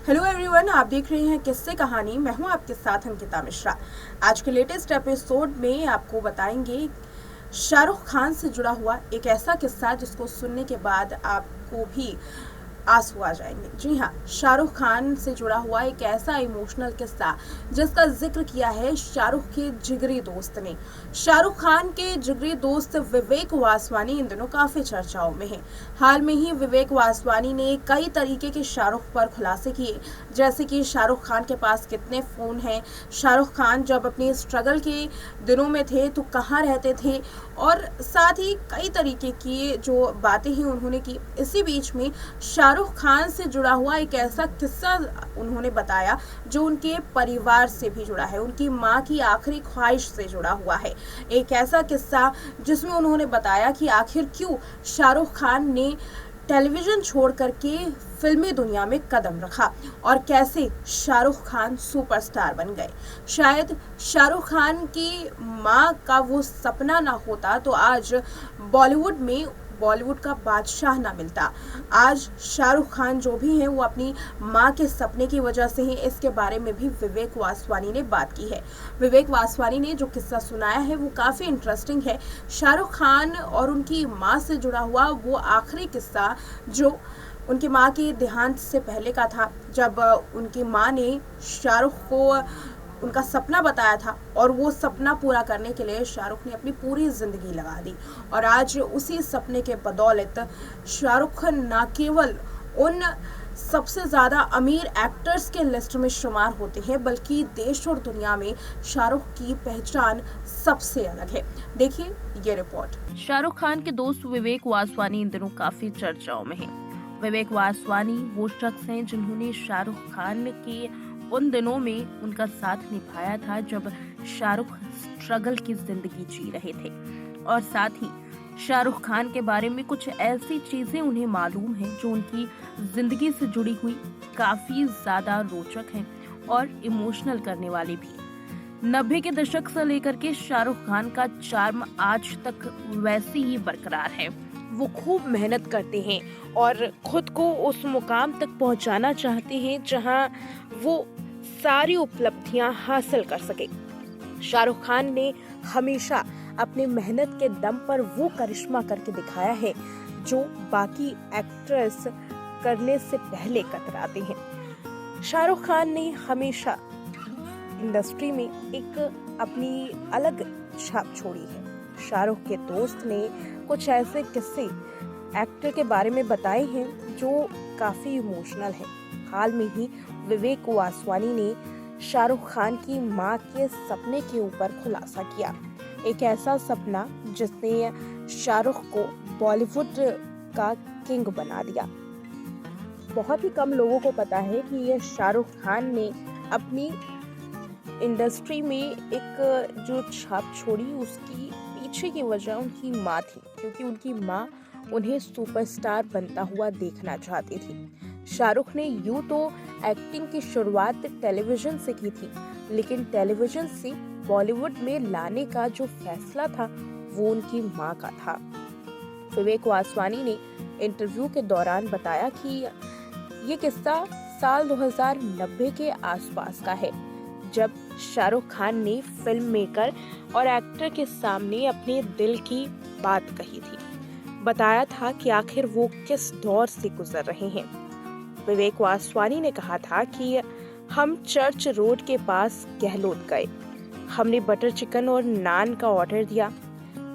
Hello everyone, आप देख रहे हैं किस्से कहानी। मैं हूं आपके साथ अंकिता मिश्रा। आज के लेटेस्ट एपिसोड में आपको बताएंगे शाहरुख खान से जुड़ा हुआ एक ऐसा किस्सा जिसको सुनने के बाद आपको भी आंसू आ जाएंगे। जी हाँ, शाहरुख खान से जुड़ा हुआ एक ऐसा इमोशनल किस्सा जिसका जिक्र किया है शाहरुख के जिगरी दोस्त ने। शाहरुख खान के जिगरी दोस्त विवेक वासवानी इन दिनों काफी चर्चाओं में है। हाल में ही विवेक वासवानी ने कई तरीके के शाहरुख पर खुलासे किए, जैसे कि शाहरुख खान के पास कितने फोन हैं, शाहरुख खान जब अपने स्ट्रगल के दिनों में थे तो कहाँ रहते थे, और साथ ही कई तरीके की जो बातें हैं उन्होंने की। इसी बीच में शाहरुख खान से जुड़ा हुआ एक ऐसा किस्सा उन्होंने बताया जो उनके परिवार से भी जुड़ा है, उनकी माँ की आखिरी ख्वाहिश से जुड़ा हुआ है। एक ऐसा किस्सा जिसमें उन्होंने बताया कि आखिर क्यों शाहरुख खान ने टेलीविजन छोड़ करके फिल्मी दुनिया में कदम रखा और कैसे शाहरुख खान सुपरस्टार बन गए। शायद शाहरुख खान की माँ का वो सपना ना होता तो आज बॉलीवुड का बादशाह ना मिलता। आज शाहरुख खान जो भी हैं वो अपनी माँ के सपने की वजह से ही। इसके बारे में भी विवेक वासवानी ने बात की है। विवेक वासवानी ने जो किस्सा सुनाया है वो काफ़ी इंटरेस्टिंग है। शाहरुख खान और उनकी माँ से जुड़ा हुआ वो आखिरी किस्सा जो उनकी माँ के देहांत से पहले का था, जब उनकी माँ ने शाहरुख को उनका सपना बताया था और वो सपना पूरा करने के लिए शाहरुख ने अपनी पूरी ज़िंदगी लगा दी। और आज उसी सपने के बदौलत शाहरुख न केवल उन सबसे ज़्यादा अमीर एक्टर्स के लिस्ट में शुमार होते हैं, बल्कि देश और दुनिया में शाहरुख की पहचान सबसे अलग है। देखिए ये रिपोर्ट। शाहरुख खान के दोस्त विवेक वासवानी इन दिनों काफी चर्चाओं में हैं। विवेक वासवानी वो शख्स हैं जिन्होंने शाहरुख खान के उन दिनों में उनका साथ निभाया था जब शाहरुख स्ट्रगल की जिंदगी जी रहे थे, और साथ ही शाहरुख खान के बारे में कुछ ऐसी चीजें उन्हें मालूम हैं जो उनकी जिंदगी से जुड़ी हुई काफी ज्यादा रोचक हैं और इमोशनल करने वाली भी। 90 के दशक से लेकर के शाहरुख खान का चार्म आज तक वैसे ही बरकरार है। वो खूब मेहनत करते हैं और खुद को उस मुकाम तक पहुंचाना चाहते हैं जहां वो सारी उपलब्धियां हासिल कर सके। शाहरुख खान ने हमेशा अपने मेहनत के दम पर वो करिश्मा करके दिखाया है जो बाकी एक्ट्रेस करने से पहले कतराते हैं। शाहरुख खान ने हमेशा इंडस्ट्री में एक अपनी अलग छाप छोड़ी है। शाहरुख के दोस्त ने कुछ ऐसे किस्से एक्टर के बारे में बताए हैं जो काफी इमोशनल है। हाल में ही विवेक वासवानी ने शाहरुख खान की मां के सपने के ऊपर खुलासा किया, एक ऐसा सपना जिसने शाहरुख को बॉलीवुड का किंग बना दिया। बहुत ही कम लोगों को पता है कि ये शाहरुख खान ने अपनी इंडस्ट्री में एक जो छाप छोड़ी उसकी पीछे की वजह उनकी माँ थी, क्योंकि उनकी माँ उन्हें सुपरस्टार बनता हुआ देखना चाहती थी। शाहरुख ने यूं तो एक्टिंग की शुरुआत टेलीविजन से की थी, लेकिन टेलीविजन से बॉलीवुड में लाने का जो फैसला था वो उनकी माँ का था। विवेक वासवानी ने इंटरव्यू के दौरान बताया कि ये किस्सा साल 2090 के आसपास का है, जब शाहरुख खान ने फिल्म मेकर और एक्टर के सामने अपने दिल की बात कही थी। बताया था कि आखिर वो किस दौर से गुजर रहे हैं। विवेक वासवानी ने कहा था कि हम चर्च रोड के पास गहलोत गए, हमने बटर चिकन और नान का ऑर्डर दिया।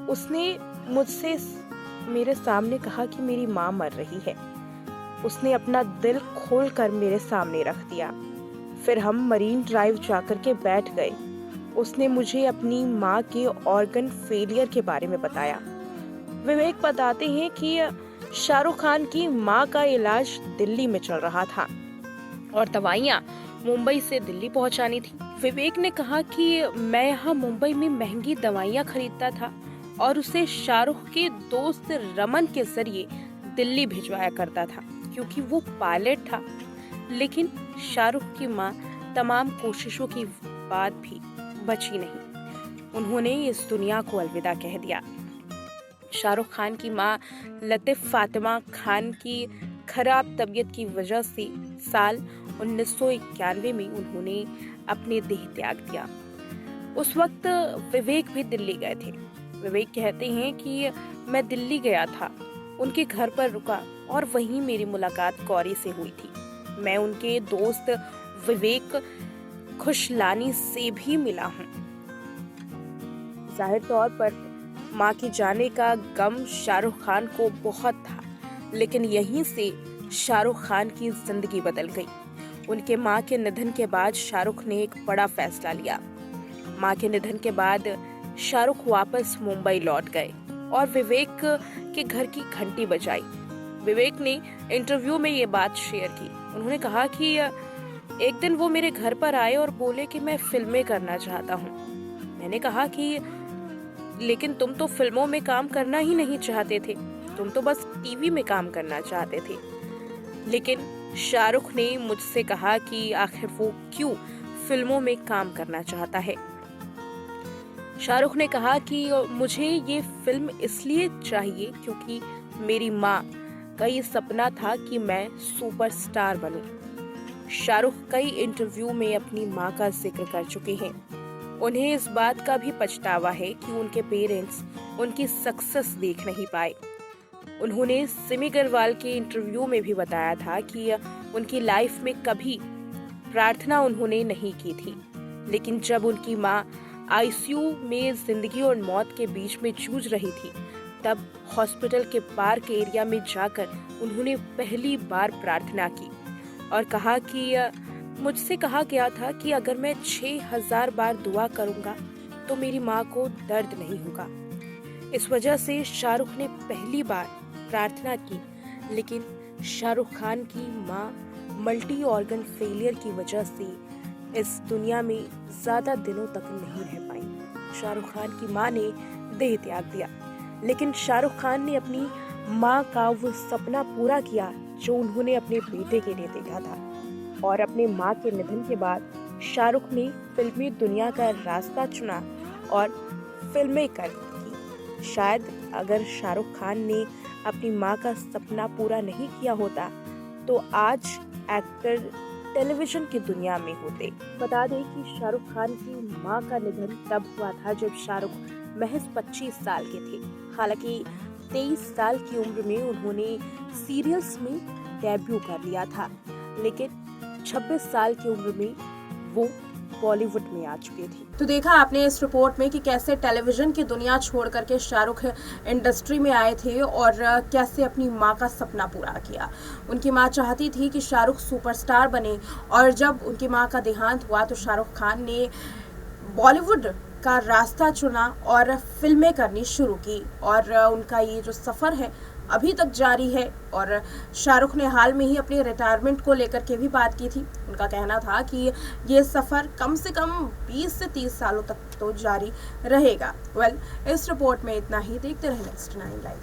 उसने मुझसे मेरे सामने कहा कि मेरी माँ मर रही है। उसने अपना दिल खोलकर मेरे सामने रख दिया। फिर हम मरीन ड्राइव जाकर के बैठ गए। उसने मुझे अपनी माँ के ऑर्गन फेलियर के बारे में बताया। विवेक बताते हैं कि शाहरुख खान की माँ का इलाज दिल्ली में चल रहा था और दवाइयाँ मुंबई से दिल्ली पहुँचानी थी। विवेक ने कहा कि मैं यहाँ मुंबई में महंगी दवाइयाँ खरीदता था और उसे शाहरुख के दोस्त रमन के जरिए दिल्ली भिजवाया करता था, क्योंकि वो पायलट था। लेकिन शाहरुख की माँ तमाम कोशिशों के बाद भी बची नहीं। उन्होंने इस दुनिया को अलविदा कह दिया। शाहरुख खान की मां लतीफ फातिमा खान की खराब तबीयत की वजह से साल 1991 में उन्होंने अपने देह त्याग दिया। उस वक्त विवेक भी दिल्ली गए थे। विवेक कहते हैं कि मैं दिल्ली गया था, उनके घर पर रुका और वहीं मेरी मुलाकात गौरी से हुई थी। मैं उनके दोस्त विवेक खुशलानी से भी मिला हूँ। जाहिर तौर पर मां के जाने का गम शाहरुख खान को बहुत था, लेकिन यहीं से शाहरुख खान की जिंदगी बदल गई। उनके मां के निधन के बाद शाहरुख ने एक बड़ा फैसला लिया। मां के निधन के बाद शाहरुख वापस मुंबई लौट गए और विवेक के घर की घंटी बजाई। विवेक ने इंटरव्यू में ये बात शेयर की। उन्होंने कहा कि एक दिन वो मेरे घर पर आए और बोले कि मैं फिल्में करना चाहता हूँ। मैंने कहा कि लेकिन तुम तो फिल्मों में काम करना ही नहीं चाहते थे, तुम तो बस टीवी में काम करना चाहते थे। लेकिन शाहरुख ने मुझसे कहा कि आखिर वो क्यों फिल्मों में काम करना चाहता है। शाहरुख ने कहा कि मुझे ये फिल्म इसलिए चाहिए क्योंकि मेरी माँ का ये सपना था कि मैं सुपरस्टार बनूं। शाहरुख कई इंटरव्यू में अपनी माँ का जिक्र कर चुके हैं। उन्हें इस बात का भी पछतावा है कि उनके पेरेंट्स उनकी सक्सेस देख नहीं पाए। उन्होंने सिमी गरवाल के इंटरव्यू में भी बताया था कि उनकी लाइफ में कभी प्रार्थना उन्होंने नहीं की थी, लेकिन जब उनकी माँ आईसीयू में जिंदगी और मौत के बीच में जूझ रही थी, तब हॉस्पिटल के पार्क एरिया में जाकर उन्होंने पहली बार प्रार्थना की और कहा कि मुझसे कहा गया था कि अगर मैं 6000 बार दुआ करूंगा तो मेरी माँ को दर्द नहीं होगा। इस वजह से शाहरुख ने पहली बार प्रार्थना की, लेकिन शाहरुख खान की माँ मल्टी ऑर्गन फेलियर की वजह से इस दुनिया में ज्यादा दिनों तक नहीं रह पाई। शाहरुख खान की माँ ने देह त्याग दिया, लेकिन शाहरुख खान ने अपनी माँ का वो सपना पूरा किया जो उन्होंने अपने बेटे के लिए देखा था। और अपने माँ के निधन के बाद शाहरुख ने फिल्मी दुनिया का रास्ता चुना और फिल्में कर की। शायद अगर शाहरुख खान ने अपनी माँ का सपना पूरा नहीं किया होता तो आज एक्टर टेलीविजन की दुनिया में होते। बता दें कि शाहरुख खान की मां का निधन तब हुआ था जब शाहरुख महज 25 साल के थे। हालांकि 23 साल की उम्र में उन्होंने सीरियल्स में डेब्यू कर लिया था, लेकिन 26 साल की उम्र में वो बॉलीवुड में आ चुके थे। तो देखा आपने इस रिपोर्ट में कि कैसे टेलीविजन की दुनिया छोड़ करके शाहरुख इंडस्ट्री में आए थे और कैसे अपनी माँ का सपना पूरा किया। उनकी माँ चाहती थी कि शाहरुख सुपरस्टार बने और जब उनकी माँ का देहांत हुआ तो शाहरुख खान ने बॉलीवुड का रास्ता चुना और फिल्में करनी शुरू की और उनका ये जो सफ़र है अभी तक जारी है। और शाहरुख ने हाल में ही अपने रिटायरमेंट को लेकर के भी बात की थी। उनका कहना था कि ये सफ़र कम से कम 20 से 30 सालों तक तो जारी रहेगा। इस रिपोर्ट में इतना ही। देखते रहें नेक्स्ट 9 लाइव।